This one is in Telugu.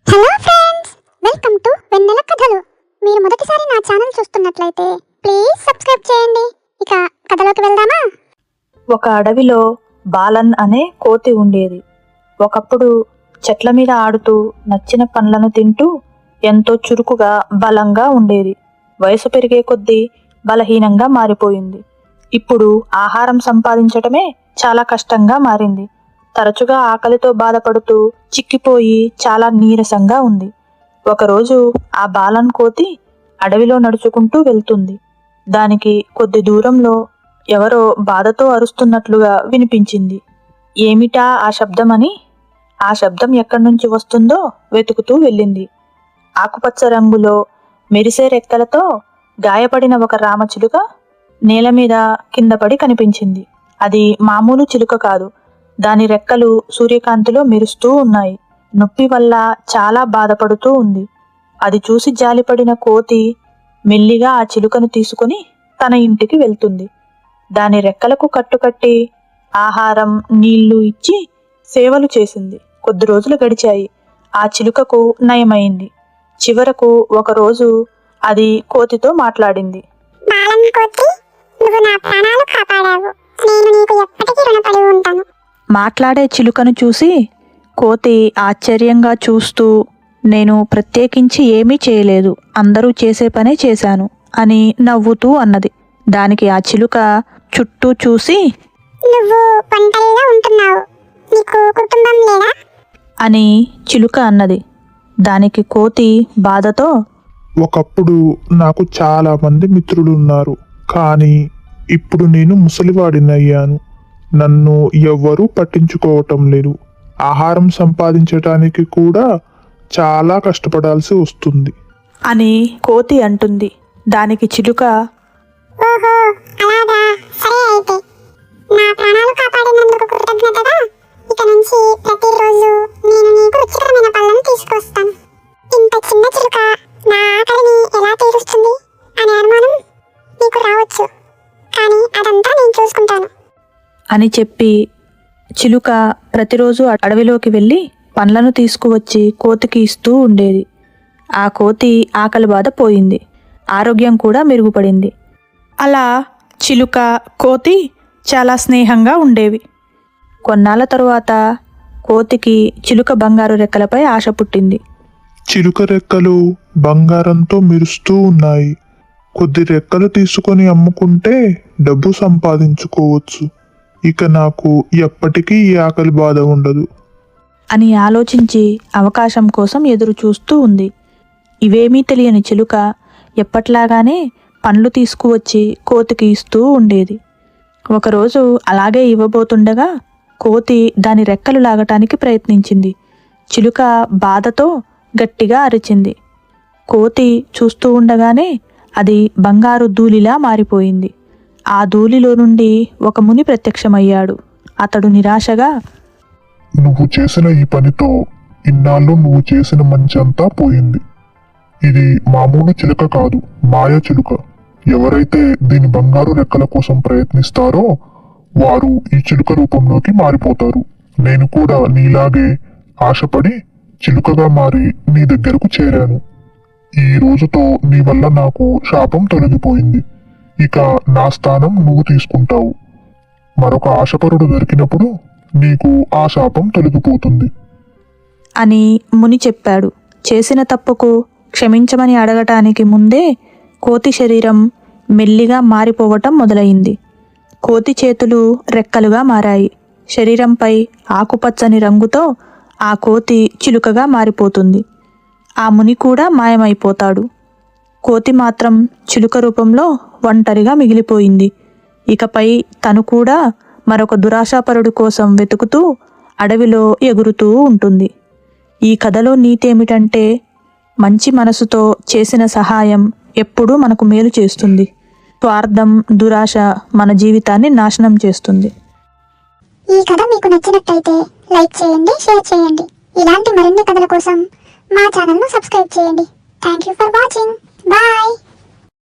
హలో ఫ్రెండ్స్, వెల్కమ్ టు వెన్నెల కథలు. మీరు మొదటిసారి నా ఛానల్ చూస్తున్నట్లయితే ప్లీజ్ సబ్స్క్రైబ్ చేయండి. ఇక కథలోకి వెళ్దామా? ఒక అడవిలో బాలన్ అనే కోతి ఉండేది. ఒకప్పుడు చెట్ల మీద ఆడుతూ నచ్చిన పండ్లను తింటూ ఎంతో చురుకుగా బలంగా ఉండేది. వయసు పెరిగే కొద్దీ బలహీనంగా మారిపోయింది. ఇప్పుడు ఆహారం సంపాదించటమే చాలా కష్టంగా మారింది. తరచుగా ఆకలితో బాధపడుతూ చిక్కిపోయి చాలా నీరసంగా ఉంది. ఒకరోజు ఆ బాలన్ కోతి అడవిలో నడుచుకుంటూ వెళ్తుంది. దానికి కొద్ది దూరంలో ఎవరో బాధతో అరుస్తున్నట్లుగా వినిపించింది. ఏమిటా ఆ శబ్దమని ఆ శబ్దం ఎక్కడి నుంచి వస్తుందో వెతుకుతూ వెళ్ళింది. ఆకుపచ్చ రంగులో మెరిసే రెక్కలతో గాయపడిన ఒక రామచిలుక నేల మీద కింద పడి కనిపించింది. అది మామూలు చిలుక కాదు. దాని రెక్కలు సూర్యకాంతిలో మెరుస్తూ ఉన్నాయి. నొప్పి వల్ల చాలా బాధపడుతూ ఉంది. అది చూసి జాలిపడిన కోతి మెల్లిగా ఆ చిలుకను తీసుకుని తన ఇంటికి వెళ్తుంది. దాని రెక్కలకు కట్టుకట్టి ఆహారం నీళ్లు ఇచ్చి సేవలు చేసింది. కొద్ది రోజులు గడిచాయి. ఆ చిలుకకు నయమైంది. చివరకు ఒకరోజు అది కోతితో మాట్లాడింది. బాలన్ కోతి, నువ్వు నా ప్రాణాలు కాపాడావు. నేను నీకు ఎప్పటికీ రుణపడి ఉంటాను. మాట్లాడే చిలుకను చూసి కోతి ఆశ్చర్యంగా చూస్తూ, నేను ప్రత్యేకించి ఏమీ చేయలేదు, అందరూ చేసే పనే చేశాను అని నవ్వుతూ అన్నది. దానికి ఆ చిలుక చుట్టూ చూసి, నువ్వు ఒంటరిగా ఉంటున్నావు, నీకు కుటుంబం లేదా అని చిలుక అన్నది. దానికి కోతి బాధతో, ఒకప్పుడు నాకు చాలా మంది మిత్రులు ఉన్నారు, కానీ ఇప్పుడు నేను ముసలివాడినయ్యాను. నన్ను ఎవ్వరూ పట్టించుకోవటం లేదు. ఆహారం సంపాదించటానికి కూడా చాలా కష్టపడాల్సి వస్తుంది అని కోతి అంటుంది. దానికి చిలుక, ఓహో అలాగా, సరే అయితే నా ప్రాణాలు కాపాడినందుకు కృతజ్ఞతగా ఇక నుంచి ప్రతిరోజు నేను నీకు రుచికరమైన పళ్ళను తీసుకొస్తాను. ఇంత చిన్న చిలుక నా ఆకలిని ఎలా తీరుస్తుంది అనే అనుమానం నీకు రావచ్చు, కానీ అదంతా నేను చూసుకుంటాను అని చెప్పి చిలుక ప్రతిరోజు అడవిలోకి వెళ్ళి పండ్లను తీసుకువచ్చి కోతికి ఇస్తూ ఉండేది. ఆ కోతి ఆకలి బాధ పోయింది. ఆరోగ్యం కూడా మెరుగుపడింది. అలా చిలుక కోతి చాలా స్నేహంగా ఉండేవి. కొన్నాళ్ళ తరువాత కోతికి చిలుక బంగారు రెక్కలపై ఆశ పుట్టింది. చిలుక రెక్కలు బంగారంతో మెరుస్తూ ఉన్నాయి. కొద్ది రెక్కలు తీసుకొని అమ్ముకుంటే డబ్బు సంపాదించుకోవచ్చు. ఇక నాకు ఎప్పటికీ ఈ ఆకలి బాధ ఉండదు అని ఆలోచించి అవకాశం కోసం ఎదురు చూస్తూ ఉంది. ఇవేమీ తెలియని చిలుక ఎప్పట్లాగానే పండ్లు తీసుకువచ్చి కోతికి ఇస్తూ ఉండేది. ఒకరోజు అలాగే ఇవ్వబోతుండగా కోతి దాని రెక్కలు లాగటానికి ప్రయత్నించింది. చిలుక బాధతో గట్టిగా అరిచింది. కోతి చూస్తూ ఉండగానే అది బంగారు ధూళిలా మారిపోయింది. ఆ ధూళిలో నుండి ఒక ముని ప్రత్యక్షమయ్యాడు. అతడు నిరాశగా, నువ్వు చేసిన ఈ పనితో ఇన్నాళ్ళు నువ్వు చేసిన మంచి అంతా పోయింది. ఇది మామూలు చిలుక కాదు, మాయ చిలుక. ఎవరైతే దీని బంగారు రెక్కల కోసం ప్రయత్నిస్తారో వారు ఈ చిలుక రూపంలోకి మారిపోతారు. నేను కూడా నీలాగే ఆశపడి చిలుకగా మారి నీ దగ్గరకు చేరాను. ఈ రోజుతో నీ వల్ల నాకు శాపం తొలగిపోయింది. ఇక నా స్థానం నువ్వు తీసుకుంటావు. మరొక ఆశపరుడు దొరికినప్పుడు నీకు ఆ శాపం తొలగిపోతుంది అని ముని చెప్పాడు. చేసిన తప్పుకు క్షమించమని అడగటానికి ముందే కోతి శరీరం మెల్లిగా మారిపోవటం మొదలైంది. కోతి చేతులు రెక్కలుగా మారాయి. శరీరంపై ఆకుపచ్చని రంగుతో ఆ కోతి చిలుకగా మారిపోతుంది. ఆ ముని కూడా మాయమైపోతాడు. కోతి మాత్రం చిలుక రూపంలో ఒంటరిగా మిగిలిపోయింది. ఇకపై తను కూడా మరొక దురాశాపరుడి కోసం వెతుకుతూ అడవిలో ఎగురుతూ ఉంటుంది. ఈ కథలో నీతి ఏమిటంటే, మంచి మనసుతో చేసిన సహాయం ఎప్పుడూ మనకు మేలు చేస్తుంది. స్వార్థం, దురాశ మన జీవితాన్ని నాశనం చేస్తుంది. ఈ కథ మీకు నచ్చినట్టయితే లైక్ చేయండి, షేర్ చేయండి. ఇలాంటి మరిన్ని కథల కోసం మా ఛానల్ను సబ్స్క్రైబ్ చేయండి. Thank you for watching. Bye.